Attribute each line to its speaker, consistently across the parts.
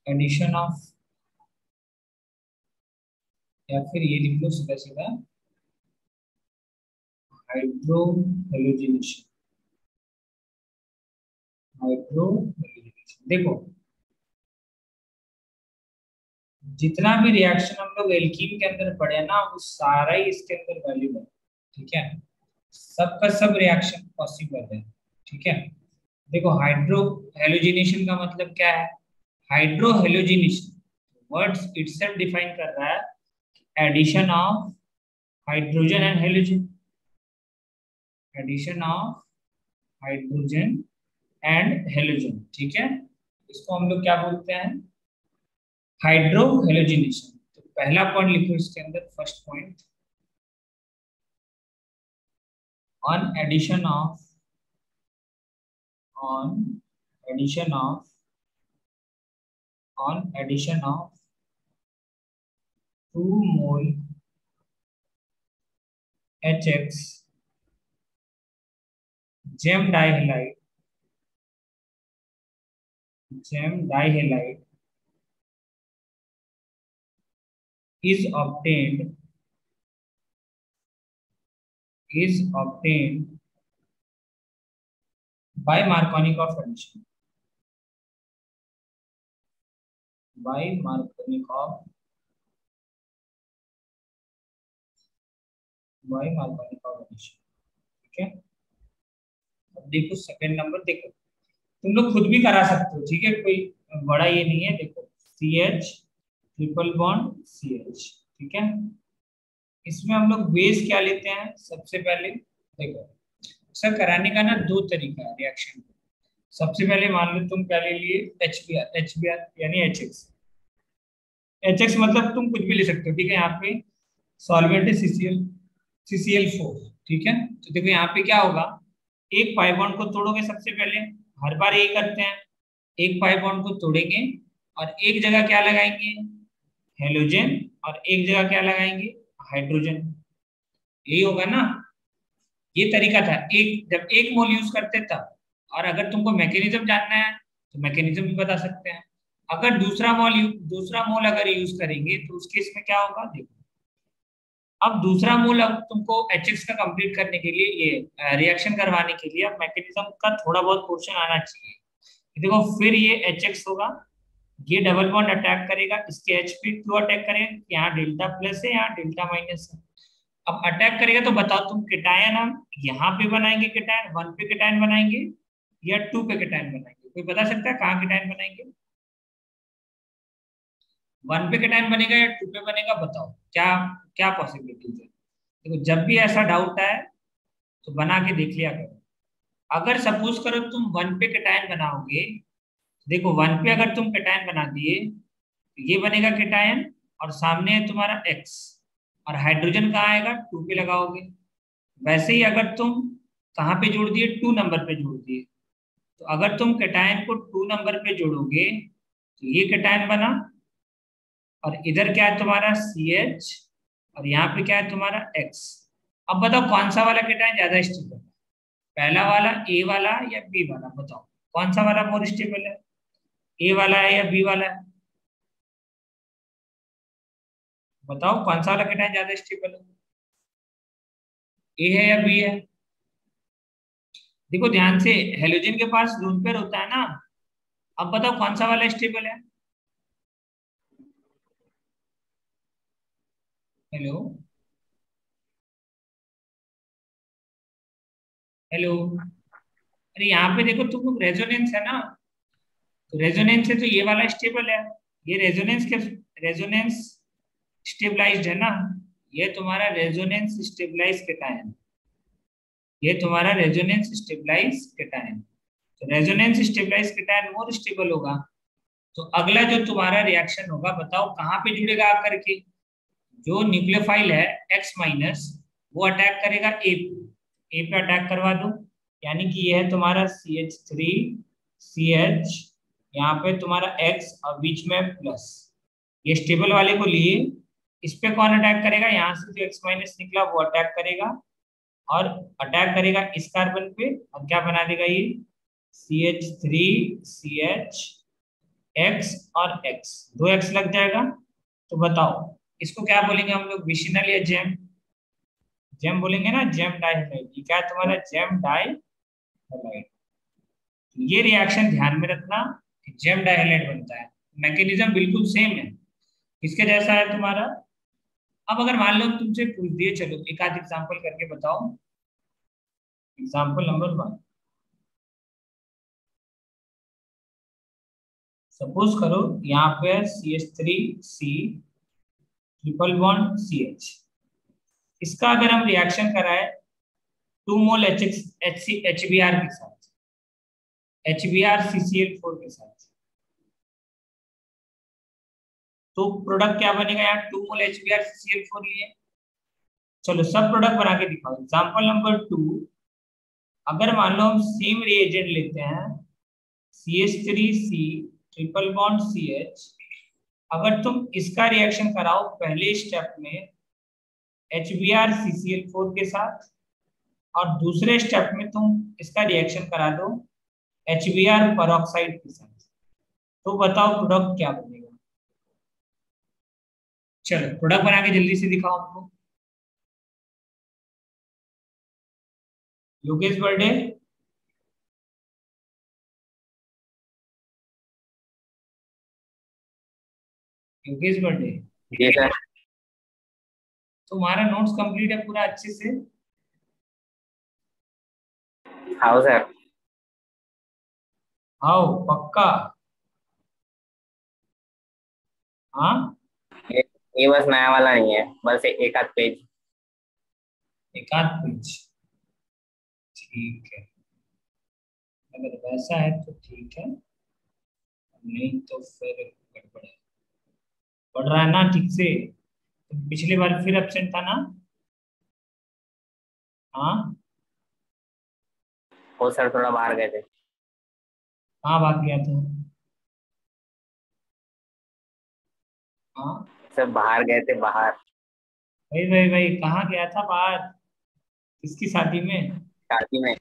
Speaker 1: Addition of, या फिर ये लिख लो सीधा सीधा हाइड्रोहेलोजिनेशन। हाइड्रोहेलोजिनेशन देखो, जितना भी रिएक्शन हम लोग एल्कीन के अंदर पढ़े ना वो सारा ही इसके अंदर वैल्यू है। ठीक है, सबका सब रिएक्शन पॉसिबल है। ठीक है, देखो हाइड्रो हेलोजिनेशन का मतलब क्या है? Hydrohalogenation words itself define कर रहा है addition of hydrogen and halogen. Addition of hydrogen and halogen. ठीक है, इसको हम लोग क्या बोलते हैं? Hydrohalogenation. तो पहला पॉइंट लिखो इसके अंदर, first point, on addition of, on addition of, on addition of 2 mole HX gem dihalide, gem dihalide is obtained by Markovnikov addition, by Markovnikov addition। ठीक है, अब देखो सेकंड नंबर, देखो तुम लोग खुद भी करा सकते हो। ठीक है, कोई बड़ा ये नहीं है। देखो CH ट्रिपल बॉन्ड CH। ठीक है, इसमें हम लोग बेस क्या लेते हैं? सबसे पहले देखो, अक्सर कराने का ना दो तरीका है रिएक्शन। सबसे पहले मान लो तुम क्या ले लिए? HBr यानी HX मतलब तुम कुछ भी ले सकते हो। ठीक है, यहाँ पे सॉल्वेंट है CCl4। ठीक है, तो देखो यहाँ पे क्या होगा, एक पाई बॉन्ड को तोड़ोगे सबसे पहले, हर बार ये करते हैं, एक पाई बॉन्ड को तोड़ेंगे और एक जगह क्या लगाएंगे? हेलोजन, और एक जगह क्या लगाएंगे? हाइड्रोजन। यही होगा ना, ये तरीका था एक, जब एक मोल यूज करते तब। और अगर तुमको मैकेनिज्म जानना है तो मैकेनिज्म भी बता सकते हैं। अगर दूसरा मोल अगर यूज करेंगे तो उस केस में क्या होगा? देखो, अब दूसरा मोल, अब तुमको HX का कंप्लीट करने के लिए, ये रिएक्शन करवाने के लिए अब मैकेनिज्म का थोड़ा बहुत पोर्शन आना चाहिए। देखो फिर ये HX होगा, ये डबल बॉन्ड अटैक करेगा इसके H पे, क्यों अटैक करेगा? यहाँ डेल्टा प्लस है, यहाँ डेल्टा माइनस है। अब अटैक करेगा तो बताओ तुम, केटायन हम यहाँ पे बनाएंगे, केटायन 1 पे केटायन बनाएंगे या 2 पे केटायन बनाएंगे? कोई बता सकता है कहाँ केटायन बनाएंगे? 1 पे केटायन बनेगा या 2 पे बनेगा? बताओ क्या क्या पॉसिबिलिटीज है। देखो जब भी ऐसा डाउट आए तो बना के देख लिया करो। अगर सपोज करो तुम 1 पे केटायन बनाओगे, देखो 1 पे अगर तुम केटायन बना दिए तो ये बनेगा केटायन, और सामने है तुम्हारा X, और हाइड्रोजन कहाँ आएगा? 2 पे लगाओगे। वैसे ही अगर तुम कहाँ पे जोड़ दिए? 2 नंबर पे जोड़ दिए, तो अगर तुम केटायन को 2 नंबर पे जोड़ोगे तो ये केटायन बना, और इधर क्या है तुम्हारा CH, और यहाँ पे क्या है तुम्हारा X। अब बताओ कौन सा वाला केटायन ज्यादा स्टेबल है? पहला वाला, A वाला या B वाला? बताओ कौन सा वाला मोर स्टेबल है? A वाला है या B वाला है? बताओ कौन सा वाला केटायन ज्यादा स्टेबल है? A है या B है? देखो ध्यान से, हेलोजन के पास लोन पेयर होता है ना। अब बताओ कौन सा वाला स्टेबल है? Hello, hello. अरे यहाँ पे देखो, तुम रेजोनेंस है ना, तो रेजोनेंस है तो ये वाला स्टेबल है। ये रेजोनेंस स्टेबलाइज्ड है ना, ये तुम्हारा रेजोनेंस स्टेबलाइज केटायन, ये तुम्हारा रेजोनेंस स्टेबलाइज केटायन। तो resonance stabilise cation more stable होगा। तो अगला जो तुम्हारा रिएक्शन होगा, बताओ कहाँ पे जुड़ेगा आकर के? जो न्यूक्लियोफाइल है X माइनस, वो अटैक करेगा ए पे अटैक करवा दो, यानी कि ये है तुम्हारा CH3 CH, यहाँ पे तुम्हारा X और बीच में प्लस, ये स्टेबल वाले को लिए, इस पे कौन अटैक करेगा? यहाँ से जो X माइनस निकला वो अटैक करेगा, और अटैक करेगा इस कार्बन पे, और क्या बना देगा ये? CH3 CH एक्स और एक्स, 2x लग जाएगा। तो बताओ इसको क्या बोलेंगे हम लोग, विशिनल या जेम? जेम बोलेंगे ना, जेम डाइहैलाइड। ये क्या है तुम्हारा, जेम डाइहैलाइड। ये रिएक्शन ध्यान में रखना, जेम डाइहैलाइड बनता है। मैकेनिज्म बिल्कुल सेम है, किसके जैसा है तुम्हारा। अब अगर मान लो तुमसे पूछ दिए, चलो एक आध एग्जांपल करके बताओ। एग्जांपल नंबर 1, सपोज करो यहाँ पे CH3C ट्रिपल बॉन्ड CH। इसका अगर हम रिएक्शन कराए 2 मोल HBr के साथ, HBr CCl4 के साथ, तो प्रोडक्ट क्या बनेगा, यहाँ 2 मोल HBr CCl4 लिए। चलो सब प्रोडक्ट बना के दिखाओ। एग्जांपल नंबर 2, अगर मान लो हम सेम रिएजेंट लेते हैं CH3C ट्रिपल बॉन्ड CH, अगर तुम इसका रिएक्शन कराओ पहले स्टेप में HBr CCl4 के साथ, और दूसरे स्टेप में तुम इसका रिएक्शन करा दो HBr पेरोक्साइड के साथ, तो बताओ प्रोडक्ट क्या बनेगा। चलो प्रोडक्ट बना के जल्दी से दिखाओ हमको। योगेश बर्थडे, योगेश बर्थडे,
Speaker 2: जी सर।
Speaker 1: तुम्हारा नोट्स कंप्लीट है पूरा अच्छे से?
Speaker 2: हाँ सर।
Speaker 1: आओ पक्का? हाँ,
Speaker 2: ये ये बस नया वाला नहीं है, बस एक आध पेज।
Speaker 1: एक आध पेज, ठीक है। अगर वैसा है तो ठीक है, नहीं तो फिर गड़बड़ है। पढ़ रहा है ना ठीक से? पिछली बार फिर एब्सेंट था ना? हाँ,
Speaker 2: वो सर थोड़ा बाहर गए थे।
Speaker 1: कहाँ भाग गया था? हाँ,
Speaker 2: सर बाहर गए थे, बाहर।
Speaker 1: भाई भाई भाई, कहाँ गया था बाहर? किसकी शादी में?
Speaker 2: शादी में।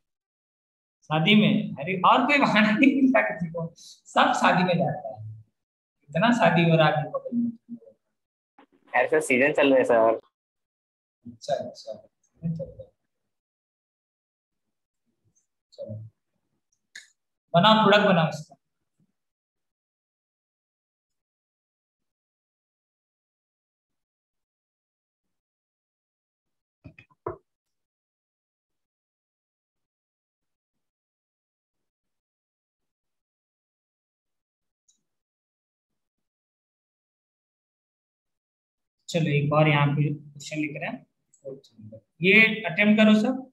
Speaker 1: शादी में? अरे और कोई बहाना नहीं मिलता किसी को, सब शादी में जाता है। इतना शादी हो रहा है पकड़ में।
Speaker 2: ऐसे सीजन चल रहे सर।
Speaker 1: अच्छा अच्छा, चलो चलो, बनाओ प्रोडक्ट बनाओ इसका। चलो एक बार यहाँ पे क्वेश्चन लिख रहे हैं, फोर्थ नंबर, ये अटेम्प्ट करो सब।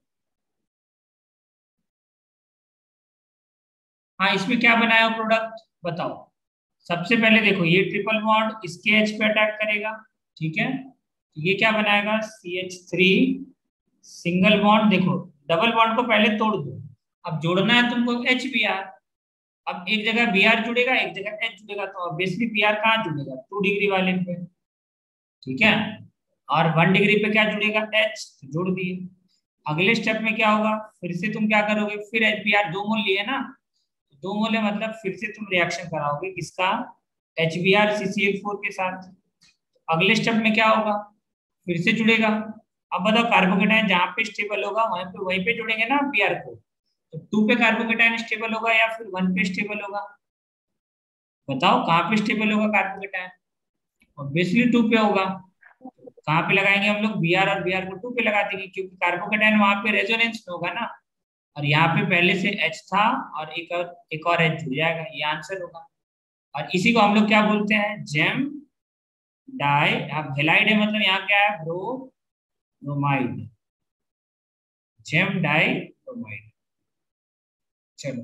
Speaker 1: हाँ, इसमें क्या बनाया हो प्रोडक्ट बताओ। सबसे पहले देखो, ये ट्रिपल बॉन्ड इसके एच पे अटैक करेगा, ठीक है। तो ये क्या बनाएगा, CH3 सिंगल बॉन्ड। देखो डबल बॉन्ड को पहले तोड़ दो, अब जोड़ना है तुमको HBr। अब एक जगह Br जुड़ेगा, एक जगह H जुड़ेगा, तो ऑब्वियसली Br कहाँ जुड़ेगा, 2 डिग्री वाले पे, ठीक है। और 1 डिग्री पे क्या जुड़ेगा, H, तो जोड़ दिए। अगले स्टेप में क्या होगा, फिर से तुम क्या करोगे, फिर HBr 2 मोल लिए ना, 2 मोल है मतलब फिर से तुम रिएक्शन कराओगे किसका, HBr CCl4 के साथ। अगले स्टेप में क्या होगा, फिर से जुड़ेगा। अब बताओ कार्बोकेटाइन जहां पे स्टेबल होगा वहीं पे जोड़ेंगे ना Br को, तो 2 पे कार्बोकेटाइन स्टेबल होगा या फिर 1 पे स्टेबल होगा, बताओ कहाँ पे स्टेबल होगा कार्बोकेटाइन, ऑब्वियसली 2 पे होगा। कहाँ पे लगाएंगे हम लोग, Br और Br को 2 पे लगा देंगे, क्योंकि कार्बोकेटाइन वहां पे रेजोनेंस में होगा ना, और यहाँ पे पहले से H था और एक और H जुड़ जाएगा, ये आंसर होगा। और इसी को हम लोग क्या बोलते हैं, जेम डाई। अब हेलाइड है मतलब यहाँ क्या है, ब्रोमाइड, जेम डाई ब्रोमाइड। चलो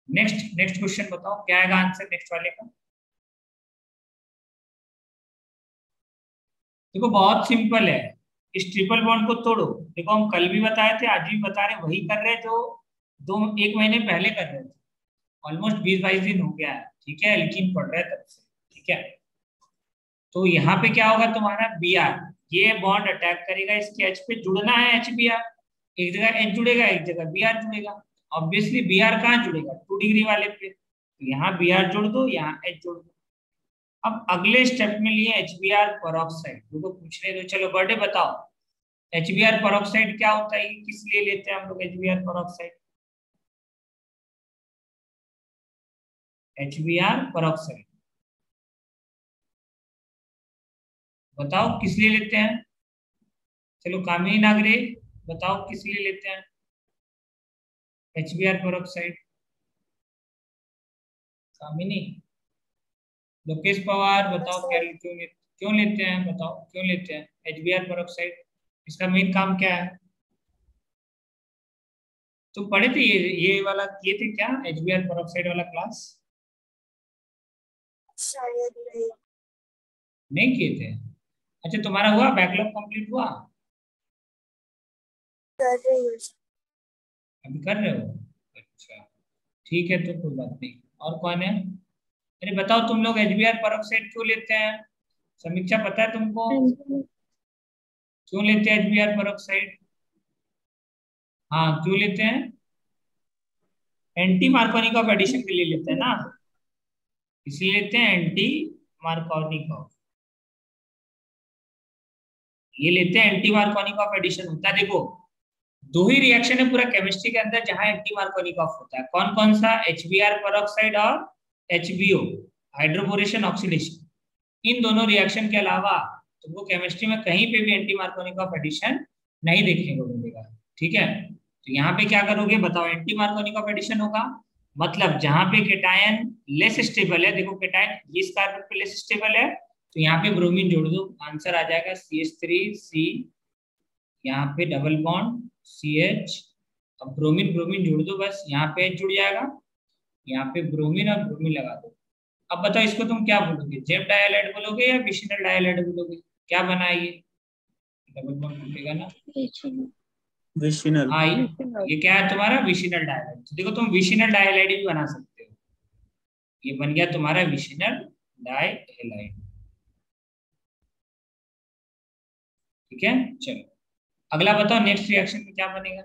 Speaker 1: नेक्स्ट नेक्स्ट क्वेश्चन बताओ, क्या आएगा आंसर नेक्स्ट वाले का। देखो बहुत सिंपल है, इस ट्रिपल बॉन्ड को तोड़ो। देखो हम कल भी बताए थे, आज भी बता रहे, वही कर रहे जो 1 महीने पहले कर रहे थे। ऑलमोस्ट 20-22 दिन हो गया है, ठीक है, लेकिन पढ़ रहे तब से, ठीक है। तो यहाँ पे क्या होगा तुम्हारा, Br, ये बॉन्ड अटैक करेगा इसके H पे, जुड़ना है HBr, एक जगह H जुड़ेगा एक जगह Br जुड़ेगा। ऑब्वियसली Br कहाँ जुड़ेगा, 2 डिग्री वाले पे, तो यहाँ Br जोड़ दो, यहाँ H जोड़ दो। अब अगले स्टेप में लिए HBr पेरोक्साइड, देखो पूछने दो, चलो बर्थडे बताओ HBr पेरोक्साइड क्या होता है, किस लिए लेते हैं हम लोग HBr पेरोक्साइड? HBr पेरोक्साइड बताओ किस लिए लेते हैं? चलो कामिनी नागरे बताओ किस लिए लेते हैं HBr पेरोक्साइड? कामिनी, लोकेश पवार बताओ क्यों लेते हैं, बताओ क्यों लेते हैं HBr पेरोक्साइड? इसका मेन काम क्या है? तुम पढ़े थे ये वाला किए थे क्या, HBr पेरोक्साइड वाला क्लास?
Speaker 3: शायद
Speaker 1: नहीं किए थे? अच्छा, तुम्हारा हुआ बैकलॉग कंप्लीट हुआ?
Speaker 3: कर रही हूँ।
Speaker 1: अभी कर रहे हो? अच्छा ठीक है, तो कोई बात नहीं। और कौन है? अरे बताओ तुम लोग HBr पेरोक्साइड क्यों लेते हैं? समीक्षा पता है तुमको क्यों लेते हैं HBr पेरोक्साइड? हाँ क्यों लेते हैं? एंटी मार्कोनिकॉफ एडिशन के लिए लेते हैं ना, इसलिए लेते हैं एंटी मार्कोनिकॉफ। ये लेते हैं एंटी मार्कोनिकॉफ एडिशन होता है। देखो दो ही रिएक्शन है पूरा केमिस्ट्री के अंदर जहां एंटी मार्कोनिकॉफ होता है, कौन कौन सा? HBr पेरोक्साइड और HBO, हाइड्रोबोरेशन ऑक्सीडेशन। इन दोनों रिएक्शन के अलावा तुमको केमिस्ट्री में कहीं पे भी एंटी मार्कोनिकॉफ एडिशन नहीं देखने को मिलेगा। ठीक है, तो यहाँ पे क्या करोगे बताओ? एंटी मार्कोनिकॉफ एडिशन होगा, मतलब जहां पे केटायन लेस स्टेबल है, देखो केटायन इस कार्बन पे लेस स्टेबल है, तो यहाँ पे ब्रोमीन जोड़ दो, आंसर आ जाएगा CH3C, यहाँ पे डबल बॉन्ड CH, अब ब्रोमीन ब्रोमीन जोड़ दो, बस यहाँ पे जुड़ जाएगा, यहाँ पे ब्रोमीन और ब्रोमीन लगा दो। अब बताओ इसको तुम क्या बोलोगे, जेम डाइहाइलाइड बोलोगे या विशिनल डाइहाइलाइड बोलोगे? क्या बना है ये? डबल बॉन्ड टूटेगा ना,
Speaker 4: विशिनल।
Speaker 1: हाँ ये क्या है तुम्हारा? विशिनल डाइहाइलाइड। तो देखो तुम विशिनल डाइहाइलाइड भी बना सकते हो, ये बन गया तुम्हारा विशिनल डाइहाइलाइड। ठीक है, चलो अगला बताओ नेक्स्ट रिएक्शन में क्या बनेगा?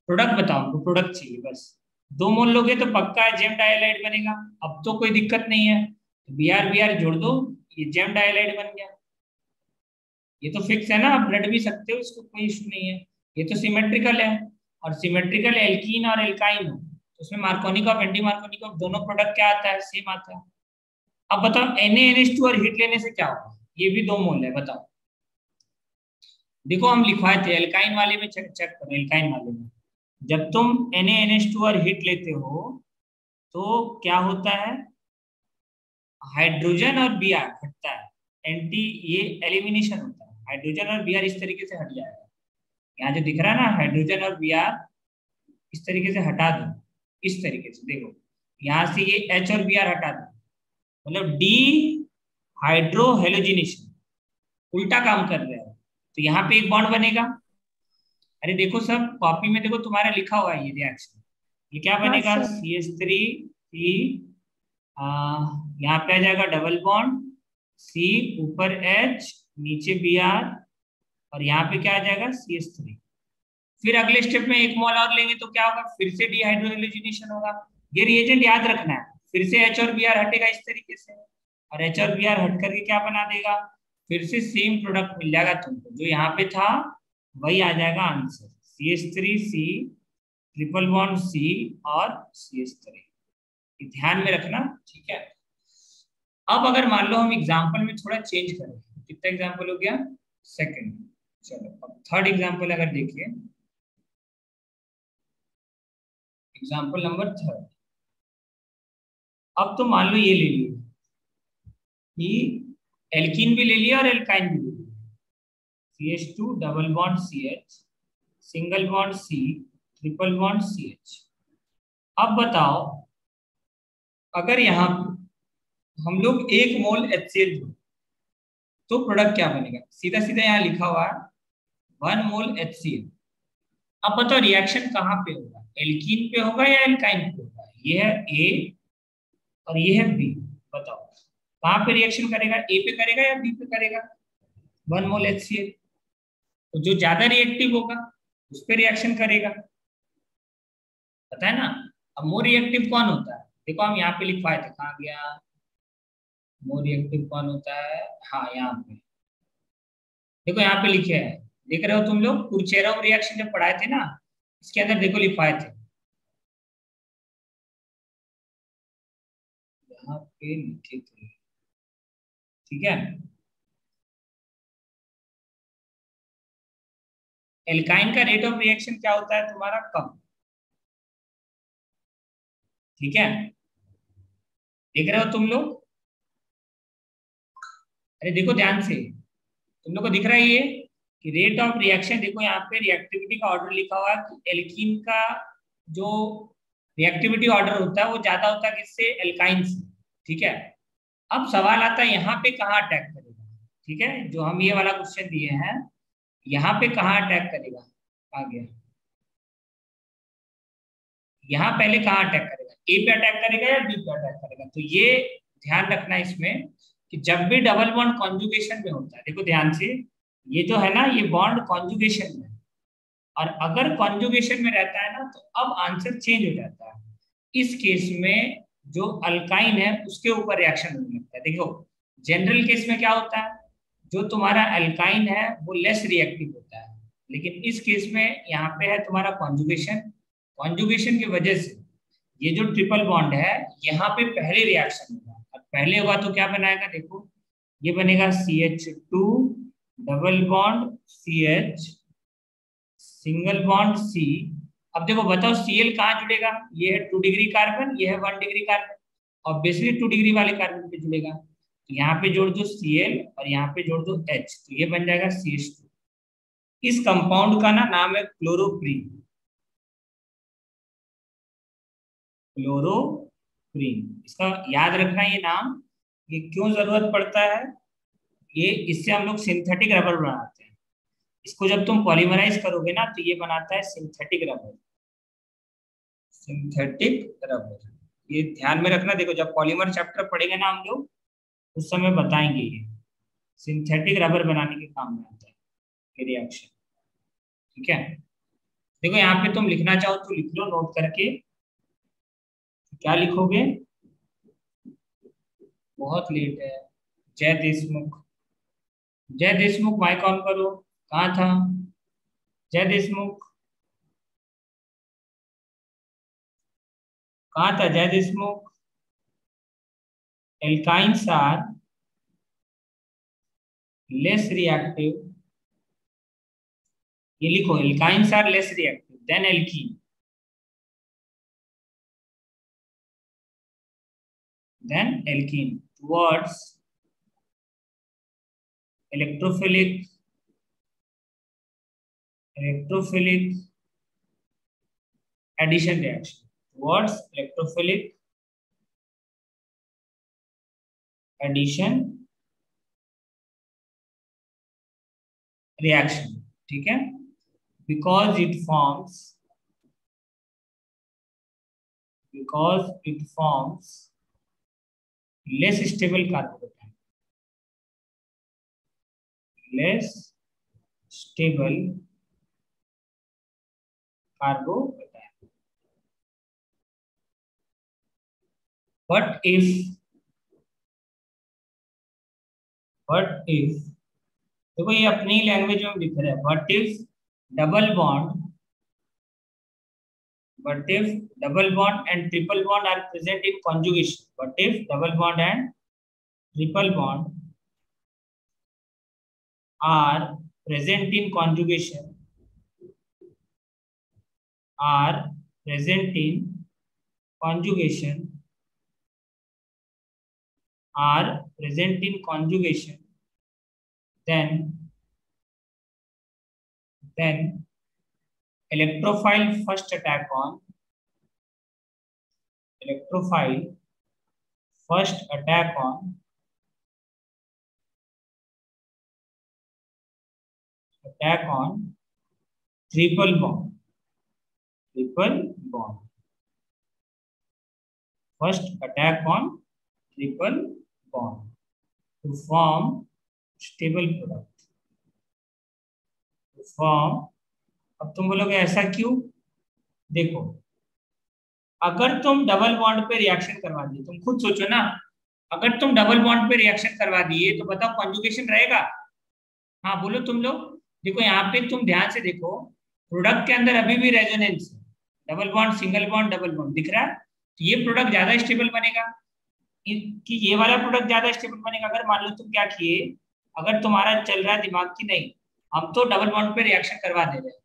Speaker 1: प्रोडक्ट बताओ, हमको प्रोडक्ट चाहिए बस। 2 मोल लोगे तो पक्का है जेम डाइहाइलाइड बनेगा, अब तो कोई दिक्कत नहीं है, तो Br जोड़ दो, ये जेम डाइहाइलाइड बन गया। ये तो फिक्स है ना, आप रट भी सकते हो, इसको कोई इशू नहीं है, ये तो सिमेट्रिकल है, और सिमेट्रिकल एल्कीन और एल्काइन हो तो उसमें मार्कोनिकॉफ एंटी मार्कोनिकॉफ दोनों प्रोडक्ट क्या आता है? सेम आता है। अब बताओ NaNH2 और हीट लेने से क्या होगा? ये भी 2 मोल है, बताओ। देखो हम लिखवाए थे एल्काइन वाले में, चेक करो एल्काइन वाले में, जब तुम NaNH2 और हीट लेते हो तो क्या होता है? हाइड्रोजन और Br हटता है, एंटी ये एलिमिनेशन होता है, हाइड्रोजन और Br इस तरीके से हट जाएगा। यहाँ जो दिख रहा है ना हाइड्रोजन और Br इस तरीके से हटा दो, इस तरीके से देखो, यहाँ से ये H और Br हटा दो, मतलब डी हाइड्रो हेलोजिनेशन, उल्टा काम कर रहे हो, तो यहाँ पे एक बॉन्ड बनेगा। अरे देखो सब कॉपी में देखो तुम्हारा लिखा हुआ है ये रिएक्शन, ये क्या बनेगा? CH3C, यहाँ पे आ जाएगा डबल बॉन्ड C, ऊपर H, नीचे Br, और यहाँ पे क्या आ जाएगा? CH3। फिर अगले स्टेप में 1 मोल और लेंगे तो क्या होगा? फिर से डिहाइड्रोजनेशन होगा। ये रिएजेंट याद रखना है, फिर से H और Br हटेगा इस तरीके से, और H और Br हट करके क्या बना देगा? फिर से सेम प्रोडक्ट मिल जाएगा तुमको, जो यहाँ पे था वही आ जाएगा answer, CH3C, triple bond C और CH3। ध्यान में रखना, ठीक है। अब अगर मान लो हम एग्जाम्पल में थोड़ा चेंज करें, कितना एग्जाम्पल हो गया? सेकंड। चलो अब थर्ड एग्जाम्पल अगर देखिए, एग्जाम्पल नंबर 3। अब तो मान लो ये ले लिया कि एल्कीन भी ले लिया और एल्काइन भी ले लिया, CH2 double bond CH, single bond C, triple bond CH। अब बताओ अगर यहाँ हम लोग 1 मोल HCl जोड़ तो प्रोडक्ट क्या बनेगा? सीधा सीधा यहाँ लिखा हुआ है 1 मोल HCl। अब बताओ रिएक्शन कहाँ पे होगा? एल्कीन पे होगा या एल्काइन पे होगा? ये है A और ये है B, बताओ कहाँ पे रिएक्शन करेगा? A पे करेगा या B पे करेगा? 1 मोल HCl, तो जो ज्यादा रिएक्टिव होगा उस पे रिएक्शन करेगा, पता है ना। अब मोर रिएक्टिव कौन होता है? देखो हम यहाँ पे लिखवाए थे, कहाँ गया, मोर रिएक्टिव कौन होता है, हाँ यहाँ पे देखो, यहाँ पे लिखे हैं, देख रहे हो तुम लोग, कुरचेरम रिएक्शन जब पढ़ाए थे ना, इसके अंदर देखो लिखवाए थे, यहाँ पे लिखे थे, ठीक है। एल्काइन का रेट ऑफ रिएक्शन क्या होता है तुम्हारा, कम, ठीक है, देख रहे हो तुम लोग, अरे देखो ध्यान से, तुम लोग को दिख रहा है ये कि रेट ऑफ रिएक्शन, देखो यहाँ पे रिएक्टिविटी का ऑर्डर लिखा हुआ है, तो एल्कीन का जो रिएक्टिविटी ऑर्डर होता है वो ज्यादा होता है किससे, एल्काइन से, ठीक है। अब सवाल आता है यहाँ पे कहाँ अटैक करेगा, ठीक है, जो हम ये वाला क्वेश्चन दिए हैं, यहाँ पे कहाँ अटैक करेगा, आ गया, यहाँ पहले कहाँ अटैक करेगा, ए पे अटैक करेगा या बी पे अटैक करेगा, तो ये ध्यान रखना इसमें कि जब भी डबल बॉन्ड कॉन्जुगेशन में होता है, देखो ध्यान से, ये जो है ना, ये बॉन्ड कॉन्जुगेशन में, और अगर कॉन्जुगेशन में रहता है ना, तो अब आंसर चेंज हो जाता है। इस केस में जो अल्काइन है उसके ऊपर रिएक्शन होने लगता है। देखो जनरल केस में क्या होता है, जो तुम्हारा अल्काइन है वो लेस रिएक्टिव होता है, लेकिन इस केस में यहाँ पे है तुम्हारा कॉन्जुगेशन, कॉन्जुगेशन की वजह से ये जो ट्रिपल बॉन्ड है यहाँ पे पहले रिएक्शन होगा, और पहले होगा तो क्या बनाएगा, देखो ये बनेगा CH2 double bond CH single bond C। अब देखो बताओ Cl कहाँ जुड़ेगा, ये है 2 डिग्री कार्बन, ये है 1 डिग्री कार्बन, ऑब्वियसली 2 डिग्री वाले कार्बन पे जुड़ेगा, तो यहाँ पे जोड़ दो Cl और यहाँ पे जोड़ दो H, तो ये बन जाएगा CH2। इस कंपाउंड का ना नाम है क्लोरोप्रीन, क्लोरोप्रीन, इसका याद रखना ये नाम, ये क्यों जरूरत पड़ता है, ये इससे हम लोग सिंथेटिक रबर बनाते हैं, इसको जब तुम पॉलीमराइज करोगे ना तो ये बनाता है सिंथेटिक रबर, सिंथेटिक रबर, ये ध्यान में रखना। देखो जब पॉलीमर चैप्टर पढ़ेंगे ना हम लोग, उस समय बताएंगे ये सिंथेटिक रबर बनाने के काम में आता है ये रिएक्शन, ठीक है। देखो यहाँ पे तुम लिखना चाहो तो लिख लो नोट करके, क्या लिखोगे, बहुत लेट है, जय देशमुख, जय देशमुख माइक ऑन करो, कहाँ था जय देशमुख, कहाँ था Jay Deshmukh. Alkynes are less reactive, ये लिखो, alkynes are less reactive than alkene, towards electrophilic addition reaction, towards electrophilic addition reaction, ठीक है, because it forms less stable carbocation, less stable carbocation, but if देखो ये अपनी लैंग्वेज में लिख रहा है, but if double bond and triple bond are present in conjugation, but if double bond and triple bond are present in conjugation, then electrophile first attack on triple bond, first attack on triple bond to form stable product, अब तुम बोलोगे ऐसा क्यों, देखो अगर तुम double bond पे reaction करवा दिए, तुम खुद सोचो ना, अगर तुम डबल बॉन्ड पे रिएक्शन करवा दिए तो बताओ कॉन्जुगेशन रहेगा? हाँ बोलो तुम लोग। देखो यहाँ पे तुम ध्यान से देखो, प्रोडक्ट के अंदर अभी भी रेजोनेंस है, double bond single bond double bond दिख रहा है, तो ये प्रोडक्ट ज्यादा स्टेबल बनेगा कि ये वाला प्रोडक्ट ज्यादा स्टेबल बनेगा। अगर मान लो तुम क्या किए, अगर तुम्हारा चल रहा है दिमाग की नहीं, हम तो डबल बॉन्ड पे रिएक्शन करवा दे रहे हैं,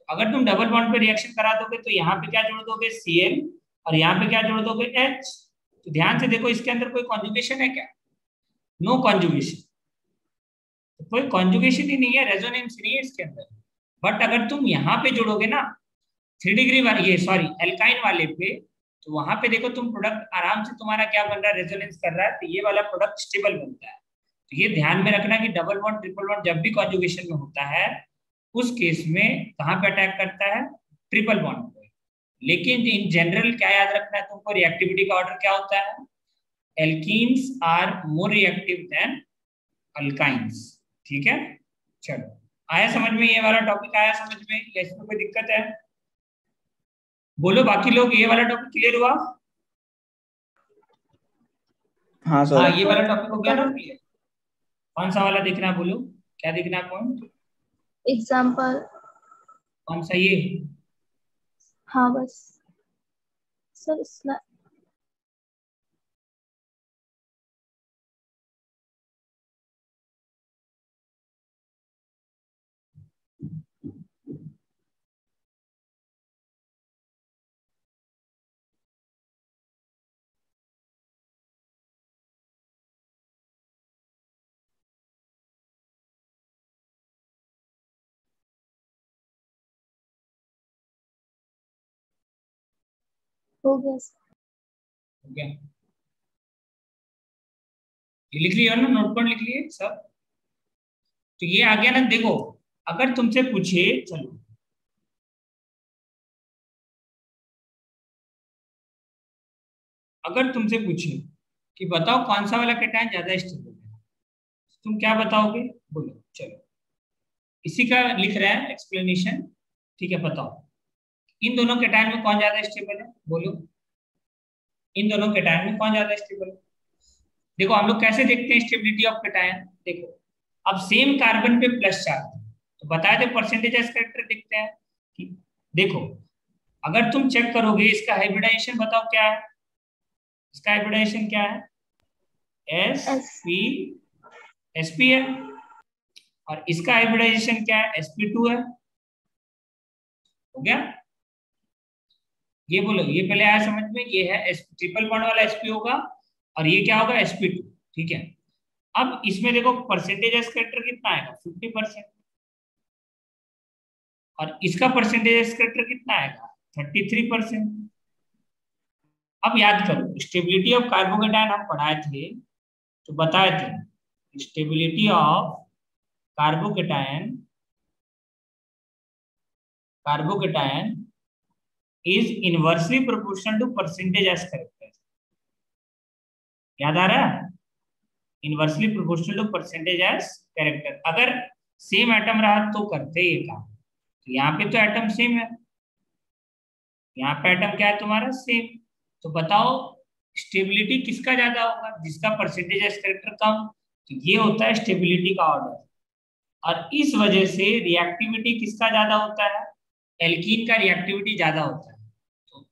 Speaker 1: अगर तुम डबल बॉन्ड पे रिएक्शन करा दोगे तो यहाँ पे क्या जोड़ दोगे, Cl, और यहाँ पे क्या जोड़ दोगे, H। तो ध्यान से देखो इसके अंदर कोई कॉन्जुगेशन है क्या? नो कॉन्जुगेशन, तो कोई कॉन्जुगेशन ही नहीं है, रेजोनेंस नहीं है इसके अंदर। बट अगर तुम यहाँ पे जोड़ोगे ना 3 डिग्री वाले, ये सॉरी एल्काइन वाले पे, तो वहां पे देखो तुम प्रोडक्ट आराम से तुम्हारा क्या बन रहा है, रेजोनेंस कर रहा है, तो ये वाला प्रोडक्ट स्टेबल बनता है। तो ये ध्यान में रखना कि डबल बॉन्ड ट्रिपल बॉन्ड जब भी कॉन्जुगेशन में होता है उस केस में कहाँ पे अटैक करता है, ट्रिपल बॉन्ड पे। लेकिन इन जनरल क्या याद रखना है तुमको, रिएक्टिविटी का ऑर्डर क्या होता है, alkenes are more reactive than alkynes. ठीक है, चलो आया समझ में, ये वाला टॉपिक आया समझ में या इसमें कोई दिक्कत है? बोलो बाकी लोग, ये वाला टॉपिक क्लियर हुआ?
Speaker 4: हाँ सर।
Speaker 1: हाँ ये वाला टॉपिक हो गया ना क्लियर? कौन सा वाला देखना है बोलो, क्या देखना है पॉइंट?
Speaker 3: एग्जाम्पल।
Speaker 1: कौन सा ये?
Speaker 3: हाँ बस सर, हो गया सर।
Speaker 1: हो गया, ये लिख लिया ना, नोट पर लिख लिए सब? तो ये आ गया ना। देखो अगर तुमसे पूछे, चलो अगर तुमसे पूछे कि बताओ कौन सा वाला कैटायन ज्यादा स्टेबल है, तुम क्या बताओगे? बोलो चलो, इसी का लिख रहा है एक्सप्लेनेशन। ठीक है, बताओ इन दोनों कैटायन में कौन ज्यादा स्टेबल है, बोलो इन दोनों कैटायन में कौन ज्यादा स्टेबल है? देखो हम लोग कैसे देखते हैं स्टेबिलिटी ऑफ कैटायन, देखो अब सेम कार्बन पे प्लस चार्ज है तो बताए थे परसेंटेज कैरेक्टर दिखते हैं कि, देखो अगर तुम चेक करोगे इसका हाइब्रिडाइजेशन बताओ क्या है, इसका हाइब्रिडाइजेशन क्या है, sp है, और इसका हाइब्रिडाइजेशन क्या है, sp2 है। हो गया, ये बोलो, ये पहले आया समझ में, ये है ट्रिपल बॉन्ड वाला sp होगा और ये क्या होगा, sp2। ठीक है, अब इसमें देखो परसेंटेज कैरेक्टर कितना आएगा, 50%, और इसका परसेंटेज कैरेक्टर कितना आएगा, 33%। अब याद करो स्टेबिलिटी ऑफ कार्बोकेटायन हम पढ़ाए थे, तो बताए थे stability of carbocation is inversely proportional to percentage s character. याद आ रहा है, inversely proportional to percentage s character. अगर सेम एटम रहा तो करते ये काम, तो यहाँ पे तो एटम सेम है, यहाँ पे एटम क्या है तुम्हारा, सेम। तो बताओ स्टेबिलिटी किसका ज्यादा होगा, जिसका परसेंटेज एज कैरेक्टर कम, तो ये होता है स्टेबिलिटी का ऑर्डर। और इस वजह से रिएक्टिविटी किसका ज्यादा होता है, एल्कीन का रिएक्टिविटी ज्यादा होता है। तो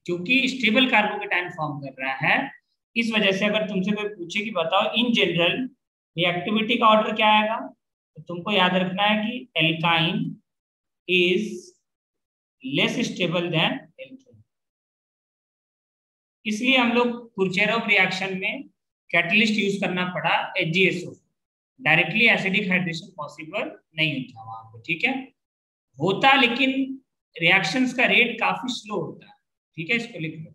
Speaker 1: क्योंकि स्टेबल कार्बोकेटायन फॉर्म कर रहा है, इस वजह से अगर तुमसे कोई पूछे कि बताओ इन जनरल रिएक्टिविटी का ऑर्डर क्या आएगा, तो तुमको याद रखना है कि alkyne is less stable then alkene. इसलिए हम लोग कुर्चेरोव रिएक्शन में कैटलिस्ट यूज करना पड़ा HgSO, directly acidic hydration possible नहीं होता वहां पे। ठीक है, होता लेकिन रिएक्शंस का रेट काफी स्लो होता है। ठीक है, इसको लिख लो,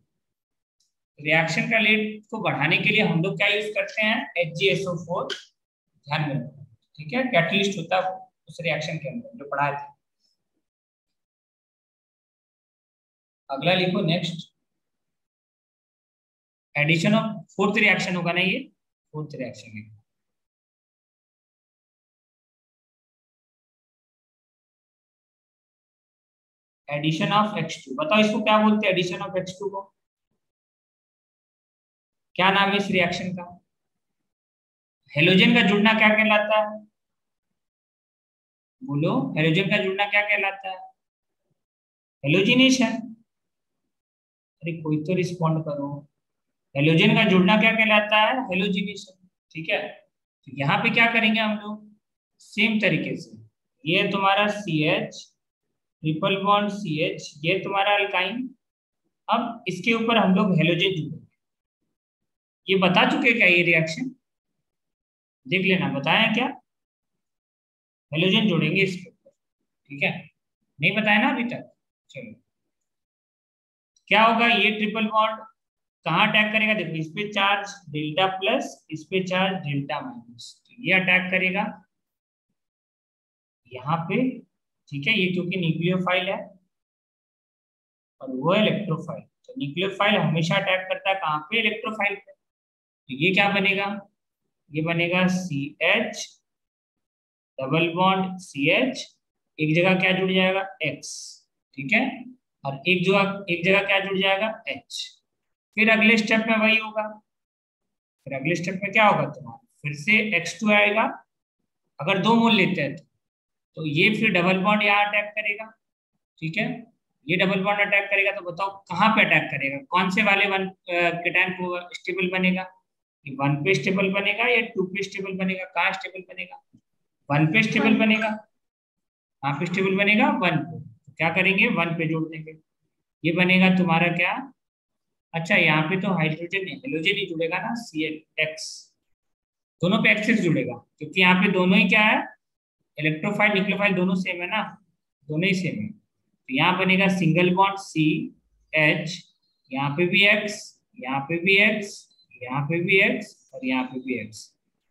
Speaker 1: रिएक्शन का रेट को बढ़ाने के लिए हम लोग क्या यूज करते हैं, HgSO4, ध्यान में रखो। ठीक है, कैटलिस्ट होता है उस रिएक्शन के अंदर जो पढ़ाए थे। अगला लिखो, next addition of fourth reaction होगा ना, ये फोर्थ रिएक्शन लिखो। Addition of H2। बताओ इसको क्या बोलते हैं एडिशन ऑफ H2 को, क्या नाम है इस रिएक्शन का? हेलोजन का जुड़ना क्या कहलाता है? बोलो, हेलोजन का जुड़ना क्या कहलाता है? हेलोजिनेशन। अरे कोई तो रिस्पॉन्ड करो। हेलोजन का जुड़ना क्या कहलाता है? हेलोजिनेशन। ठीक है, तो यहाँ पे क्या करेंगे हम लोग, सेम तरीके से, ये तुम्हारा CH ट्रिपल बॉन्ड CH, ये तुम्हारा अल्काइन। अब इसके ऊपर हम लोग हेलोजन जुड़ेंगे। ये बता चुके क्या ये रिएक्शन? देख लेना, बताया क्या? हेलोजन जोड़ेंगे इसके ऊपर, ठीक है, नहीं बताया ना अभी तक। चलो क्या होगा, ये ट्रिपल बॉन्ड कहाँ अटैक करेगा? देखो इस पे चार्ज डेल्टा प्लस, इस पे चार्ज डेल्टा माइनस, तो ये अटैक करेगा यहाँ पे, ठीक है। ये क्योंकि न्यूक्लियोफाइल है और वो इलेक्ट्रोफाइल, तो न्यूक्लियोफाइल हमेशा अटैक करता है कहाँ पे? इलेक्ट्रोफाइल पे। तो ये क्या बनेगा, ये बनेगा CH डबल बॉन्ड CH, एक जगह क्या जुड़ जाएगा? X, ठीक है, और एक जगह क्या जुड़ जाएगा? H। फिर अगले स्टेप में वही होगा, फिर अगले स्टेप में क्या होगा तुम्हारा, फिर से X2 आएगा। अगर 2 मोल लेते हैं तो ये फिर डबल बॉन्ड यहाँ अटैक करेगा, ठीक है, ये डबल बॉन्ड अटैक करेगा। तो बताओ कहाँ पे अटैक करेगा, कौन से वाले वन केटायन को स्टेबल बनेगा? ये 1 पे स्टेबल बनेगा या 2 पे स्टेबल बनेगा? कहाँ स्टेबल बनेगा? 1 पे स्टेबल बनेगा। कहाँ पे स्टेबल बनेगा? 1 पे। तो क्या करेंगे, 1 पे जोड़ देंगे, ये बनेगा तुम्हारा क्या? अच्छा यहाँ पे तो हाइड्रोजन नहीं, हेलोजन ही जुड़ेगा ना, CX, दोनों पे एक्सिस जुड़ेगा, क्योंकि यहाँ पे दोनों ही क्या है, इलेक्ट्रोफाइल न्यूक्लियोफाइल दोनों सेम है ना, दोनों ही सेम है। तो यहाँ बनेगा सिंगल बॉन्ड CH, यहाँ पे भी X, यहाँ पे भी X, यहाँ पे भी X और यहाँ पे भी X।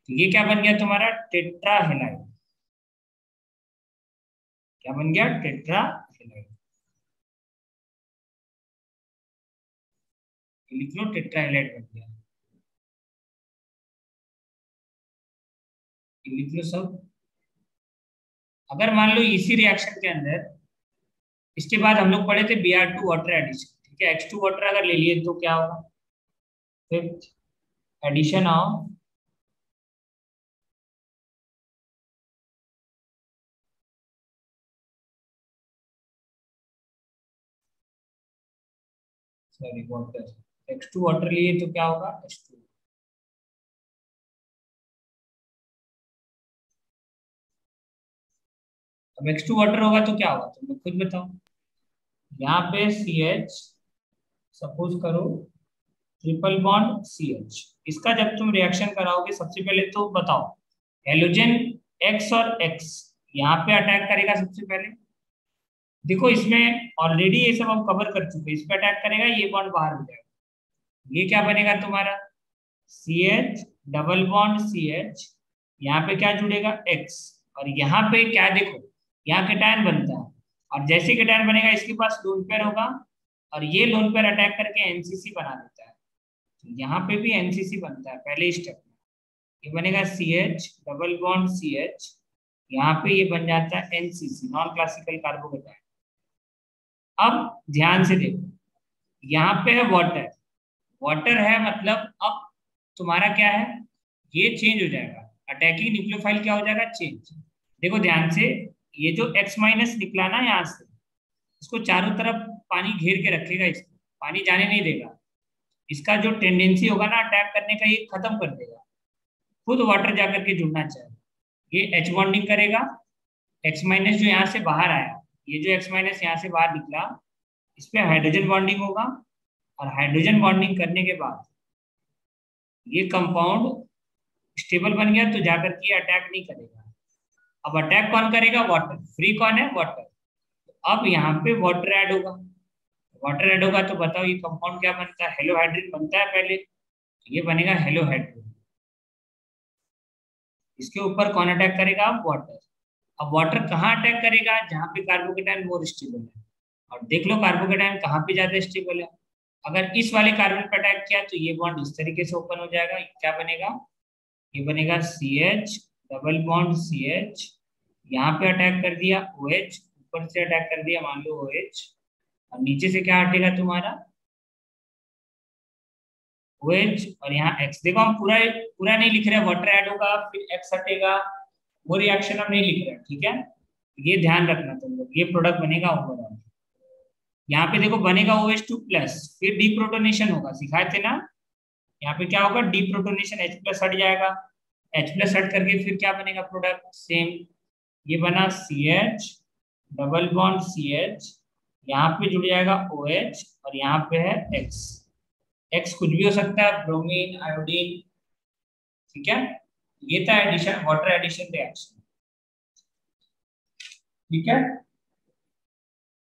Speaker 1: तो ये क्या बन गया तुम्हारा? Tetra halide. क्या बन गया? Tetra halide. लिख लो, टेट्रा हेलाइड बन गया, लिख लो सब। अगर मान लो इसी रिएक्शन के अंदर, इसके बाद हम लोग पढ़े थे Br2 वाटर एडिशन, ठीक है, H2 वाटर अगर ले लिए तो क्या होगा? Fifth edition of sorry water, H2 water लिए तो क्या होगा? H2। अब H2 वाटर होगा तो क्या होगा, तुम खुद बताओ। यहाँ पे CH, सपोज करो ट्रिपल बॉन्ड CH, इसका जब तुम रिएक्शन कराओगे सबसे पहले तो बताओ, हेलोजन X और X यहाँ पे अटैक करेगा सबसे पहले। देखो इसमें ऑलरेडी ये सब हम कवर कर चुके हैं, इस पे अटैक करेगा, ये बॉन्ड बाहर हो जाएगा, ये क्या बनेगा तुम्हारा? CH डबल बॉन्ड CH, यहाँ पे क्या जुड़ेगा? X, और यहाँ पे क्या देखो, यहाँ केटायन बनता है, और जैसे केटायन बनेगा इसके पास लोन पेयर होगा, और ये लोन पेयर अटैक करके NCC बना देता है। तो यहाँ पे भी NCC बनता है पहले स्टेप में, ये बनेगा CH डबल बॉन्ड CH, यहाँ पे ये बन जाता है NCC, नॉन क्लासिकल कार्बोकेटायन। अब ध्यान से देखो, यहाँ पे है वाटर, वाटर है मतलब अब तुम्हारा क्या है, ये चेंज हो जाएगा, अटैकिंग न्यूक्लियोफाइल क्या हो जाएगा? चेंज। देखो ध्यान से, ये जो X माइनस निकला ना यहाँ से, इसको चारों तरफ पानी घेर के रखेगा, इसको पानी जाने नहीं देगा, इसका जो टेंडेंसी होगा ना अटैक करने का, ये खत्म कर देगा, खुद वाटर जाकर के जुड़ना चाहिए। ये H बॉन्डिंग करेगा, X माइनस जो यहाँ से बाहर आया, ये जो X माइनस यहाँ से बाहर निकला, इस पे हाइड्रोजन बॉन्डिंग होगा, और हाइड्रोजन बॉन्डिंग करने के बाद ये कंपाउंड स्टेबल बन गया, तो जाकर के अटैक नहीं करेगा। अब अटैक कौन करेगा? वाटर। फ्री कौन है? वाटर। अब यहाँ पे वाटर ऐड होगा, वाटर ऐड होगा तो बताओ ये कंपाउंड क्या बनता है? हेलोहाइड्रिन बनता है पहले, ये बनेगा हेलोहाइड्रिन। इसके ऊपर कौन अटैक करेगा? वाटर। अब वाटर कहाँ अटैक करेगा? जहाँ पे कार्बोकेटायन मोर स्टेबल है, और देख लो कार्बोकेटायन कहाँ पे ज्यादा स्टेबल है। अगर इस वाले कार्बन पे अटैक किया तो ये बॉन्ड इस तरीके से ओपन हो जाएगा, क्या बनेगा? ये बनेगा CH डबल बॉन्ड CH, यहाँ पे अटैक कर दिया OH, ऊपर से अटैक कर दिया मान लो OH, और नीचे से क्या हटेगा तुम्हारा OH, और यहाँ X। देखो हम पूरा पूरा नहीं लिख रहे, वाटर ऐड होगा फिर X हटेगा, वो रिएक्शन हम नहीं लिख रहे, ठीक है। ये ध्यान रखना तुम लोग, ये प्रोडक्ट बनेगा ओवरऑल। यहाँ पे देखो बनेगा OH2 प्लस, फिर डीप्रोटोनेशन होगा, सिखाए थे ना। यहाँ पे क्या होगा, डीप्रोटोनेशन, H प्लस हट जाएगा, H प्लस हट करके फिर क्या बनेगा प्रोडक्ट सेम, ये बना CH डबल बॉन्ड CH, यहाँ पे जुड़ जाएगा OH और यहाँ पे है X। X कुछ भी हो सकता है, ब्रोमीन, आयोडीन, ठीक है। ये था एडिशन, वाटर एडिशन रिएक्शन, ठीक है।